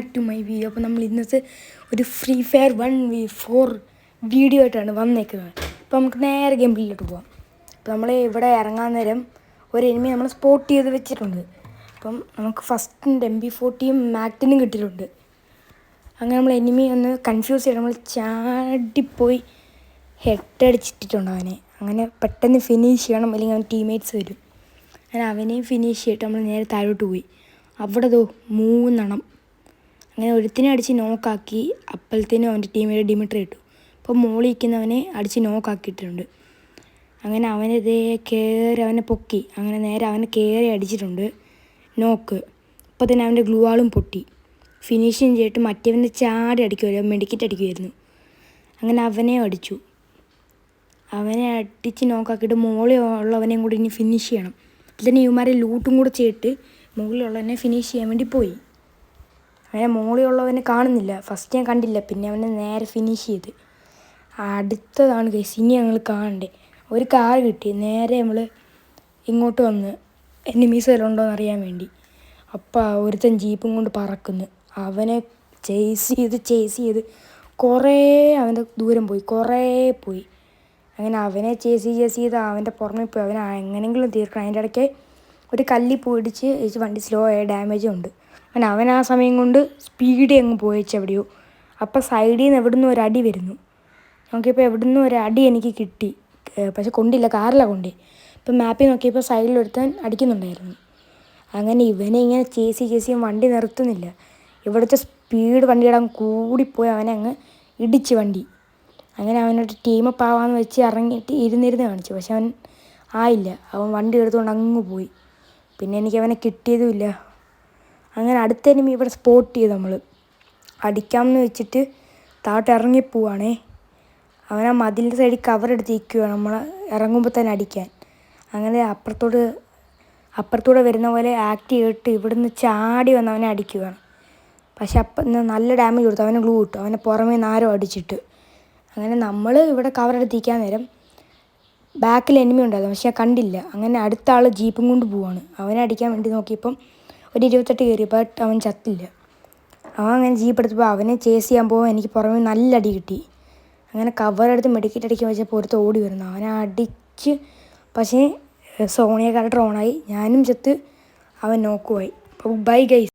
Back to my video. അപ്പോൾ നമ്മൾ ഇന്നത്തെ ഒരു ഫ്രീ ഫയർ 1v4 വീഡിയോ ആയിട്ടാണ് വന്നേക്കുന്നത്. അപ്പോൾ നമുക്ക് നേരെ ഗെയിം പ്ലേയിലോട്ട് പോകാം. അപ്പോൾ നമ്മൾ ഇവിടെ ഇറങ്ങാൻ നേരം ഒരു എനിമി നമ്മൾ സ്പോട്ട് ചെയ്ത് വെച്ചിട്ടുണ്ട്. അപ്പം നമുക്ക് ഫസ്റ്റിൻ്റെ MP40 മാക്ടിനും കിട്ടിയിട്ടുണ്ട്. അങ്ങനെ നമ്മൾ എനിമി ഒന്ന് കൺഫ്യൂസ് ചെയ്ത് നമ്മൾ ചാടിപ്പോയി ഹെഡ് അടിച്ചിട്ടിട്ടുണ്ട് അവനെ. അങ്ങനെ പെട്ടെന്ന് ഫിനിഷ് ചെയ്യണം, അല്ലെങ്കിൽ അവൻ ടീംമേറ്റ്സ് വരും. അങ്ങനെ അവനെയും ഫിനിഷ് ചെയ്തിട്ട് നമ്മൾ നേരെ താഴോട്ട് പോയി. അവിടെ 3 അങ്ങനെ ഒരുത്തിനെ അടിച്ച് നോക്കാക്കി. അപ്പോഴത്തേനും അവൻ്റെ ടീമിൽ ഡിമിട്രി ഇട്ടു. അപ്പോൾ മോളിൽ ഇരിക്കുന്നവനെ അടിച്ച് നോക്കാക്കിയിട്ടുണ്ട്. അങ്ങനെ അവനിതേ കയറി അവനെ പൊക്കി. അങ്ങനെ നേരെ അവനെ കയറി അടിച്ചിട്ടുണ്ട് നോക്ക്. അപ്പോൾ തന്നെ അവൻ്റെ ഗ്ലൂ വാളും പൊട്ടി. ഫിനിഷിങ് ചെയ്തിട്ട് മറ്റവൻ്റെ ചാടി അടിക്കുമല്ലോ, മെഡിക്കറ്റ് അടിക്കുമായിരുന്നു. അങ്ങനെ അവനെ അടിച്ചു. അവനെ അടിച്ച് നോക്കാക്കിയിട്ട് മുകളിൽ ഉള്ളവനെയും കൂടി ഇനി ഫിനിഷ് ചെയ്യണം. അപ്പോൾ തന്നെ ഇവന്മാരെ ലൂട്ടും കൂടെ ചെയ്തിട്ട് മുകളിലുള്ളവനെ ഫിനിഷ് ചെയ്യാൻ വേണ്ടി പോയി. അങ്ങനെ മുകളിലുള്ളവനെ കാണുന്നില്ല. ഫസ്റ്റ് ഞാൻ കണ്ടില്ല, പിന്നെ അവനെ നേരെ ഫിനിഷ് ചെയ്ത്. അടുത്തതാണ് ഗൈസ് ഇനി ഞങ്ങൾ കാണണ്ടേ. ഒരു കാർ കിട്ടി. നേരെ നമ്മൾ ഇങ്ങോട്ട് വന്ന് എനിമീസ് വല്ലതും ഉണ്ടോയെന്ന് അറിയാൻ വേണ്ടി. അപ്പോൾ ഒരുത്തൻ ജീപ്പും കൊണ്ട് പറക്കുന്നു. അവനെ ചേസ് ചെയ്ത് കുറേ അവൻ്റെ ദൂരം പോയി. അങ്ങനെ അവനെ ചേസ് ചെയ്ത് അവൻ്റെ പുറമെ പോയി. അവനെ എങ്ങനെയെങ്കിലും തീർക്കണം. അതിൻ്റെ ഇടയ്ക്ക് ഒരു കല്ലിൽ പോയിടിച്ച് വണ്ടി സ്ലോ ആയ ഡാമേജും ഉണ്ട്. അങ്ങനെ അവൻ ആ സമയം കൊണ്ട് സ്പീഡിൽ അങ്ങ് പോയിച്ച് എവിടെയോ. അപ്പോൾ സൈഡിൽ നിന്ന് എവിടുന്ന് ഒരു അടി വരുന്നു. നോക്കിയപ്പോൾ എവിടുന്ന് ഒരു അടി എനിക്ക് കിട്ടി. പക്ഷെ കൊണ്ടില്ല, കാറിലാണ് കൊണ്ടേ. ഇപ്പം മാപ്പിൽ നോക്കിയപ്പോൾ സൈഡിലൊരുത്താൻ അടിക്കുന്നുണ്ടായിരുന്നു. അങ്ങനെ ഇവനെ ഇങ്ങനെ ചേസി വണ്ടി നിർത്തുന്നില്ല. ഇവിടുത്തെ സ്പീഡ് വണ്ടിയുടെ അങ്ങ് കൂടിപ്പോയി അവനെ അങ്ങ് ഇടിച്ച് വണ്ടി. അങ്ങനെ അവനൊരു ടീമപ്പ് ആവാമെന്ന് വെച്ച് ഇറങ്ങിയിട്ട് ഇരുന്നിരുന്ന് കാണിച്ചു. പക്ഷെ അവൻ ആയില്ല. അവൻ വണ്ടി എടുത്തുകൊണ്ട് അങ്ങ് പോയി. പിന്നെ എനിക്ക് അവനെ കിട്ടിയതുമില്ല. അങ്ങനെ അടുത്ത എനിമി ഇവിടെ സ്പോട്ട് ചെയ്ത് നമ്മൾ അടിക്കാമെന്ന് വെച്ചിട്ട് താഴോട്ട് ഇറങ്ങിപ്പോവാണേ. അവൻ ആ മതിലിൻ്റെ സൈഡിൽ കവറെടുത്ത് നിൽക്കുകയാണ് നമ്മൾ ഇറങ്ങുമ്പോൾ തന്നെ അടിക്കാൻ. അങ്ങനെ അപ്പുറത്തൂടെ വരുന്ന പോലെ ആക്ട് ചെയ്തിട്ട് ഇവിടുന്ന് ചാടി വന്ന് അവനെ അടിക്കുകയാണ്. പക്ഷെ അപ്പം നല്ല ഡാമേജ് കൊടുത്തു. അവനെ ഗ്ലൂ ഇട്ടു. അവനെ പുറമേ നാരോ അടിച്ചിട്ട്. അങ്ങനെ നമ്മൾ ഇവിടെ കവറെടുത്ത് നിൽക്കാൻ നേരം ബാക്കിൽ എനിമി ഉണ്ടായിരുന്നു, പക്ഷെ കണ്ടില്ല. അങ്ങനെ അടുത്ത ആൾ ജീപ്പും കൊണ്ട് പോവാണ്. അവനെ അടിക്കാൻ വേണ്ടി നോക്കിയപ്പം ഒരു 28 കയറി. ബട്ട് അവൻ ചത്തില്ല. അവൻ അങ്ങനെ ജീപ്പ് എടുത്തപ്പോൾ അവനെ ചേസ് ചെയ്യാൻ പോകുമ്പോൾ എനിക്ക് പുറമേ നല്ല അടി കിട്ടി. അങ്ങനെ കവറെടുത്ത് മെഡിക്കറ്റ് അടിക്കാൻ വെച്ചപ്പോൾ ഒരുത്ത് ഓടി വരുന്നു. അവനെ അടിച്ച് പക്ഷേ സോണിയ കാർഡർ ഓണായി. ഞാനും ചത്ത്, അവൻ നോക്കുമായി. അപ്പോൾ ബൈ ഗൈസ്.